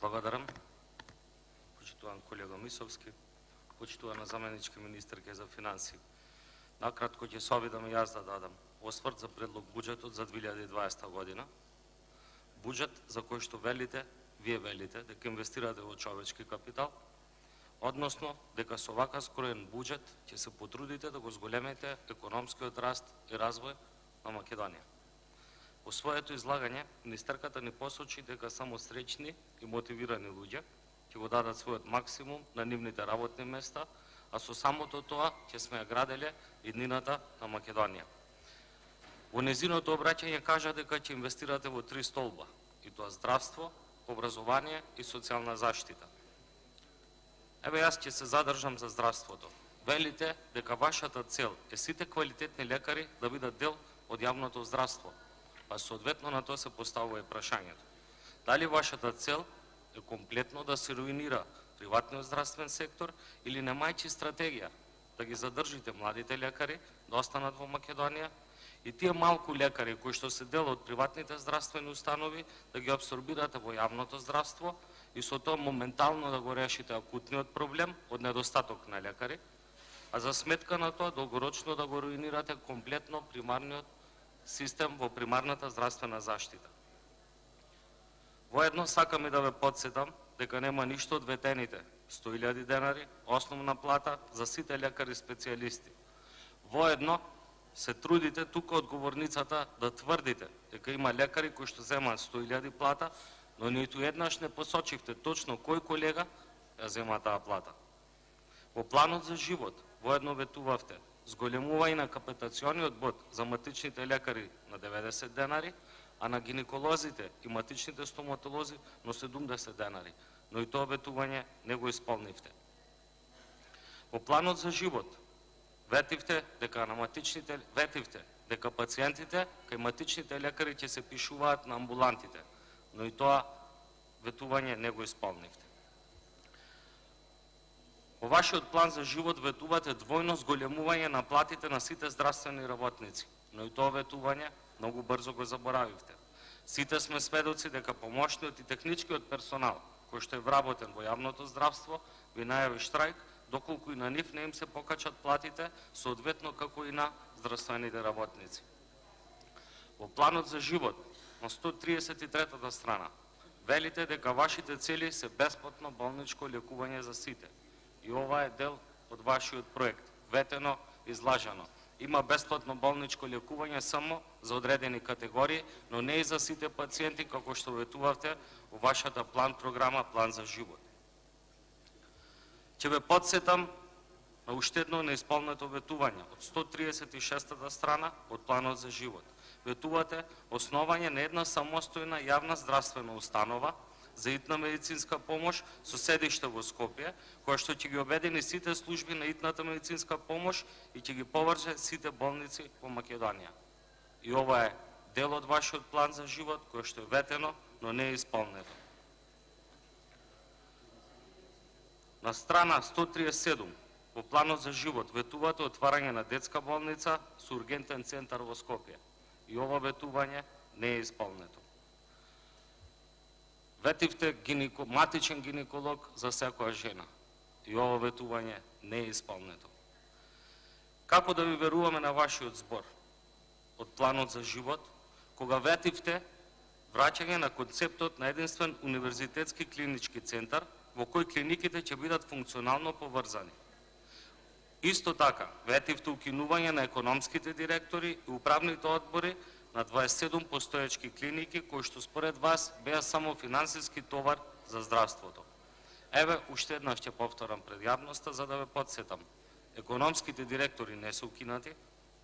Благодарам. Почитуван колега Мисовски, почитувана заменичка министерка за финанси. Накратко ќе се обидам и јас да дадам осврт за предлог буџетот за 2020 година. Буџет за кој што вие велите дека инвестирате во човечки капитал, односно дека со вака скроен буџет ќе се потрудите да го зголемите економскиот раст и развој на Македонија. Во своето излагање, министерката ни посочи дека само среќни и мотивирани луѓе ќе го дадат својот максимум на нивните работни места, а со самото тоа ќе сме ја граделе иднината на Македонија. Во незиното обраќање кажа дека ќе инвестирате во 3 столба, и тоа здравство, образование и социјална заштита. Еве јас ќе се задржам за здравството. Велите дека вашата цел е сите квалитетни лекари да бидат дел од јавното здравство, па соодветно на тоа се поставува и прашањето. Дали вашата цел е комплетно да се руинира приватниот здравствен сектор или немајчи стратегија да ги задржите младите лекари да останат во Македонија и тие малку лекари кои што се дел од приватните здравствени установи да ги абсорбирате во јавното здравство и со тоа моментално да го решите акутниот проблем од недостаток на лекари, а за сметка на тоа долгорочно да го руинирате комплетно примарниот систем во примарната здравствена заштита. Воедно сакам и да ве потсетам дека нема ништо од ветените 100.000 денари основна плата за сите лекари специјалисти. Воедно се трудите тука од говорницата да тврдите дека има лекари кои што земаат 100.000 плата, но ниту еднаш не посочивте точно кој колега ја зема таа плата. Во планот за живот воедно ветувавте зголемување на капитациониот бод за матичните лекари на 90 денари, а на гинеколозите и матичните стоматолози на 70 денари, но и тоа ветување не го исполнивте. Во планот за живот ветивте дека пациентите кај матичните лекари ќе се пишуваат на амбулантите, но и тоа ветување не го исполнивте. Во вашиот план за живот ветувате двојно зголемување на платите на сите здравствени работници, но и тоа ветување многу брзо го заборавивте. Сите сме сведоци дека помошниот и техничкиот персонал кој што е вработен во јавното здравство ви најави штрајк, доколку и на нив не им се покачат платите, соодветно како и на здравствените работници. Во планот за живот на 133-та страна велите дека вашите цели се бесплатно болничко лекување за сите. И ова е дел од вашиот проект, ветено, излажано. Има бесплатно болничко лекување само за одредени категории, но не и за сите пациенти, како што ветувавте во вашата програма План за живот. Ќе ве потсетам на уште едно неисполнето ветување од 136-та страна од Планот за живот. Ветувате основање на една самостојна јавна здравствена установа за итна медицинска помош со седиште во Скопје, која што ќе ги обедини сите служби на итната медицинска помош и ќе ги поврже сите болници во Македонија. И ова е дел од вашиот план за живот, кој што е ветено, но не е исполнето. На страна 137 во планот за живот ветувате отварање на детска болница со ургентен центар во Скопје. И ова ветување не е исполнето. Ветивте матичен гинеколог за секоја жена. И ова ветување не е исполнето. Како да ви веруваме на вашиот збор од планот за живот, кога ветивте враќање на концептот на единствен универзитетски клинички центар, во кој клиниките ќе бидат функционално поврзани. Исто така, ветивте укинување на економските директори и управните одбори на 27 постоечки клиники, кои што според вас беа само финансиски товар за здравството. Еве, уште еднаш ќе повторам пред јавноста за да ве потсетам. Економските директори не се укинати,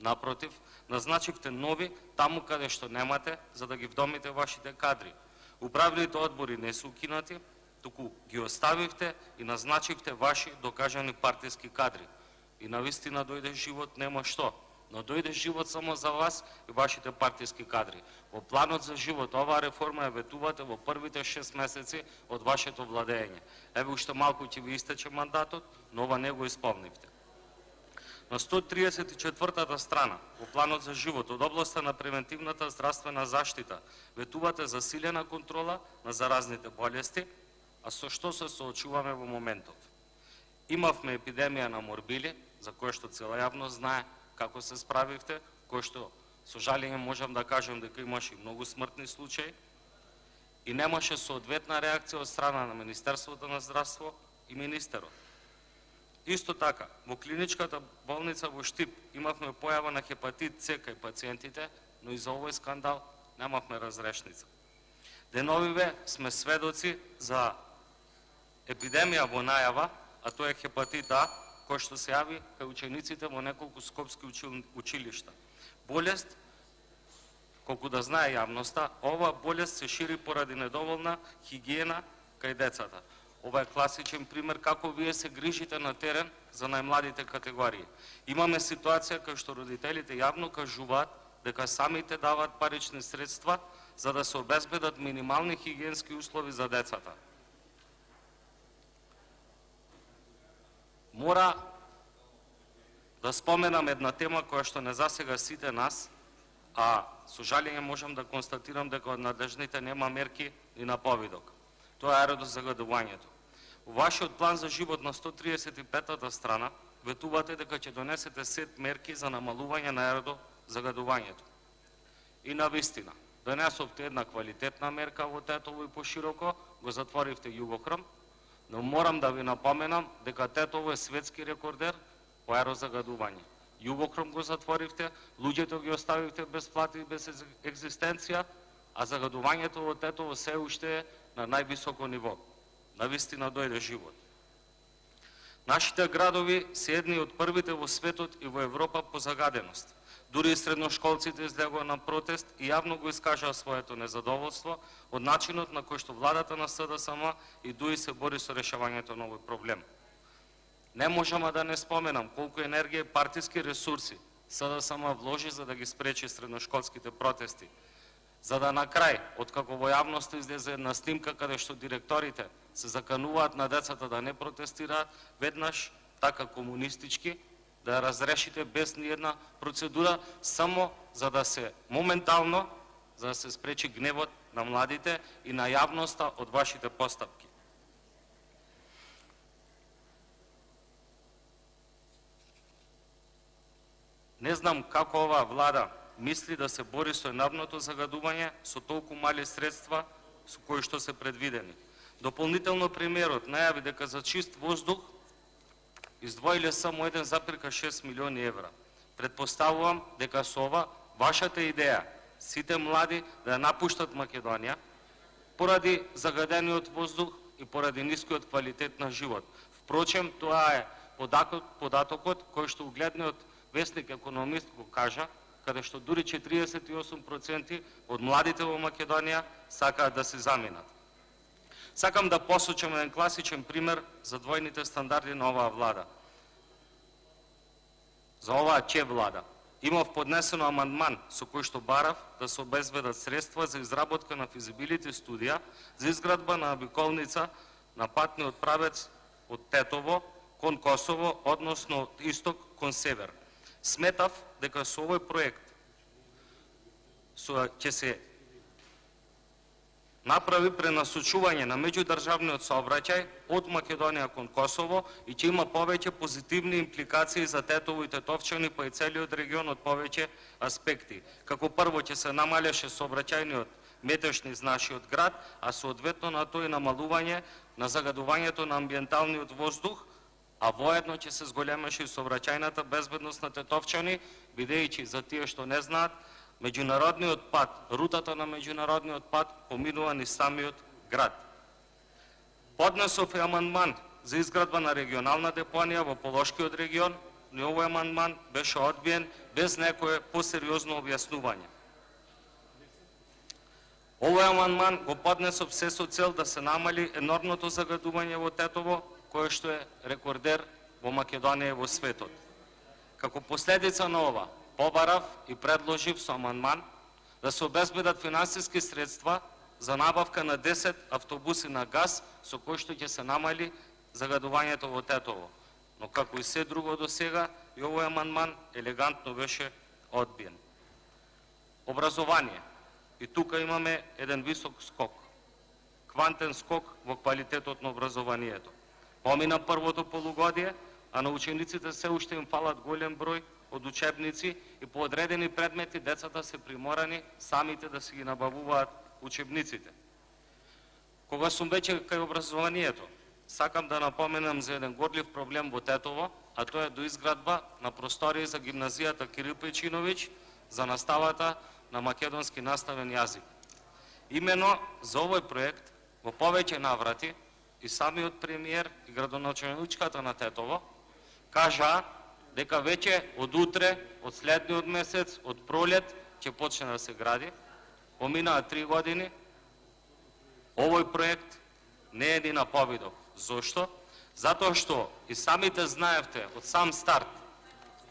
напротив, назначивте нови таму каде што немате, за да ги вдомите вашите кадри. Управните одбори не се укинати, туку ги оставивте и назначивте ваши докажани партиски кадри. И навистина дојде живот, нема што, но дојде живот само за вас и вашите партиски кадри. Во планот за живот оваа реформа ја ветувате во првите 6 месеци од вашето владење. Еве уште малку ќе ви истече мандатот, но ова не го исполнивте. На 134-та страна во планот за живот од областа на превентивната здравствена заштита ветувате засилена контрола на заразните болести, А со што се соочуваме во моментов? Имавме епидемија на морбили, за која што цела јавност знае како се справивте, кој што со жалење можам да кажам дека имаше многу смртни случаи и немаше соодветна реакција од страна на Министерството на здравство и министерот. Исто така, во клиничката болница во Штип имавме појава на хепатит С кај пациентите, но и за овој скандал немавме разрешница. Деновиве сме сведоци за епидемија во најава, а тоа е хепатит А, кој што се јави кај учениците во неколку скопски училишта. Болест, колку да знае јавноста, ова болест се шири поради недоволна хигиена кај децата. Ова е класичен пример како вие се грижите на терен за најмладите категории. Имаме ситуација кај што родителите јавно кажуваат дека самите даваат парични средства за да се обезбедат минимални хигиенски услови за децата. Мора да споменам една тема која што не засега сите нас, а со жалење можам да констатирам дека од надлежните нема мерки ни на повидок. Тоа е аерозагадувањето. Во вашиот план за живот на 135-та страна ветувате дека ќе донесете сет мерки за намалување на аерозагадувањето. И навистина, донесовте една квалитетна мерка во Тетово и пошироко, го затворивте Југохром, но морам да ви напоменам дека Тетово е светски рекордер по аерозагадување. Југохром го затворивте, луѓето ги оставивте без плати и без екзистенција, а загадувањето во Тетово се уште е на највисоко ниво. Навистина дојде живот. Нашите градови се едни од првите во светот и во Европа по загаденост. Дури и средношколците излегоа на протест и јавно го искажаа своето незадоволство од начинот на кој што владата на СДСМ и ДУИ се бори со решавањето на овој проблем. Не можам да не споменам колку енергија и партиски ресурси СДСМ вложи за да ги спречи средношколските протести. За да на крај, откако во јавноста излезе една снимка каде што директорите се закануваат на децата да не протестираат, веднаш така комунистички, да ја разрешите без ни една процедура, само за да се моментално, за да се спречи гневот на младите и на јавноста од вашите постапки. Не знам како оваа влада мисли да се бори со енавното загадување со толку мали средства со кои што се предвидени. Дополнително премиерот најави дека за чист воздух издвоиле само 1,6 милиони евра. Предпоставувам дека со ова вашата идеја сите млади да ја напуштат Македонија поради загадениот воздух и поради нискиот квалитет на живот. Впрочем, тоа е податокот кој што угледниот вестник Економист го кажа, каде што дури 48% од младите во Македонија сакаат да се заминат. Сакам да посочам еден класичен пример за двојните стандарди на оваа влада. За оваа ЧЕ влада. Имав поднесено амандман со кој што барав да се обезбедат средства за изработка на физибилити студија за изградба на обиколница на патниот правец од Тетово кон Косово, односно од исток кон север. Сметав дека со овој проект ќе се направи пренасочување на меѓудржавниот сообраќај од Македонија кон Косово и ќе има повеќе позитивни импликации за Тетово и Тетовчани па и целиот регион од повеќе аспекти. Како прво ќе се намалеше сообраќајниот метеж низ нашиот град, а соодветно на тоа и намалување на загадувањето на амбиенталниот воздух, а воедно ќе се зголемеше и сообраќајната безбедност на Тетовчани, бидејќи за тие што не знаат, меѓународниот пат, рутата на меѓународниот пат поминува низ самиот град. Поднесов е амандман за изградба на регионална депонија во Полошкиот регион, но овој амандман беше одбиен без некое посериозно објаснување. Овој амандман го поднесов се со цел да се намали енормното загадување во Тетово, кое што е рекордер во Македонија и во светот. Како последица на ова, побарав и предложив со амандман да се обезбедат финансиски средства за набавка на 10 автобуси на газ со кои што ќе се намали загадувањето во Тетово. Но како и се друго до сега, и овој амандман елегантно беше одбиен. Образование. И тука имаме еден висок скок. квантен скок во квалитетот на образованието. Помина првото полугодие, а на учениците се уште им фалат голем број од учебници и по одредени предмети децата се приморани самите да си ги набавуваат учебниците. Кога сум веќе кај образованието, сакам да напоменам за еден горлив проблем во Тетово, а тоа е доизградба на простории за гимназијата Кирил Пејчиновиќ за наставата на македонски наставен јазик. Имено за овој проект во повеќе наврати и самиот премиер и градоначалничката на Тетово кажаа дека веќе од утре, од следниот месец, од пролет ќе почне да се гради. Поминаа 3 години, овој проект не е ни на повидок. Зошто? Затоа што и самите знаевте од сам старт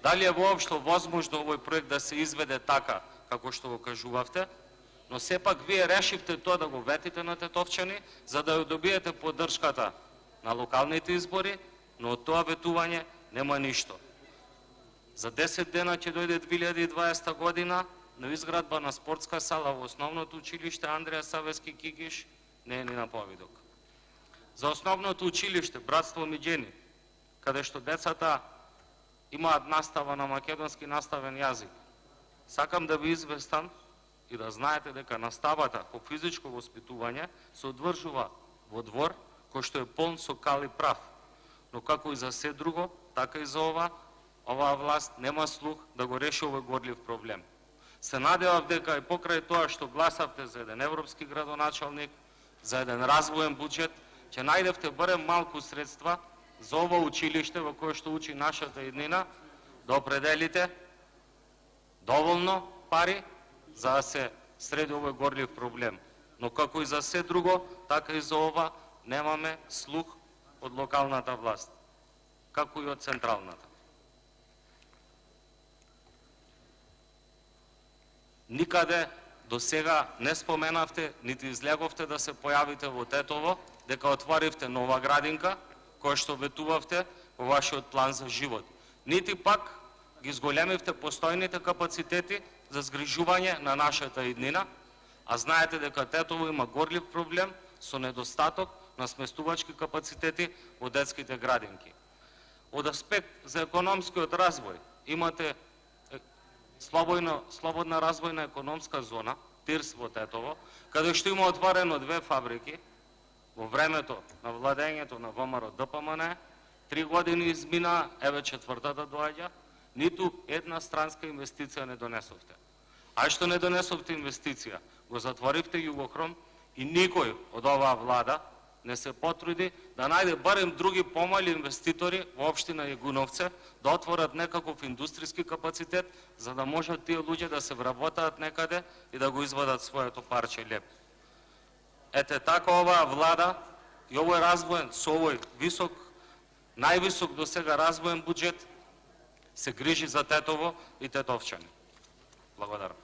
дали е воопшто возможно овој проект да се изведе така како што го кажувавте, но сепак вие решивте тоа да го ветите на тетовчани за да ја добиете поддршката на локалните избори, но од тоа ветување нема ништо. За 10 дена ќе дојде 2020 година, но изградба на спортска сала во основното училиште Андреја Савески Кикиш не е ни на повидок. За основното училиште Братство Миѓени, каде што децата имаат настава на македонски наставен јазик, сакам да ви известам и да знаете дека наставата по физичко воспитување се одвржува во двор кој што е полн со кал и прав. Но како и за се друго, така и за оваа власт нема слух да го реши овој горлив проблем. Се надевав дека и покрај тоа што гласавте за еден европски градоначалник, за еден развоен буџет, ќе најдевте барем малку средства за ова училиште во кое што учи нашата иднина, да определите доволно пари за да се среди овој горлив проблем. Но како и за се друго, така и за ова немаме слух од локалната власт, како и од централната. Никаде до сега не споменавте, нити излеговте да се појавите во Тетово, дека отворивте нова градинка, која што ветувавте во вашиот план за живот. Нити пак ги зголемивте постојните капацитети за згрижување на нашата иднина, а знаете дека Тетово има горлив проблем со недостаток на сместувачки капацитети во детските градинки. Од аспект за економскиот развој имате слободна развојна економска зона, ТИРС во Тетово, каде што има отворено 2 фабрики во времето на владењето на ВМРО ДПМН, 3 години измина, еве 4-та доаѓа, ниту една странска инвестиција не донесовте. А што не донесовте инвестиција? Го затворивте Југохром и никој од оваа влада не се потруди да најде барем други помали инвеститори во општина Јегуновце да отворат некаков индустријски капацитет за да можат тие луѓе да се вработаат некаде и да го извадат своето парче леп. Ете така оваа влада и овој развоен со овој висок, највисок до сега развоен буџет се грижи за Тетово и тетовчани. Благодарам.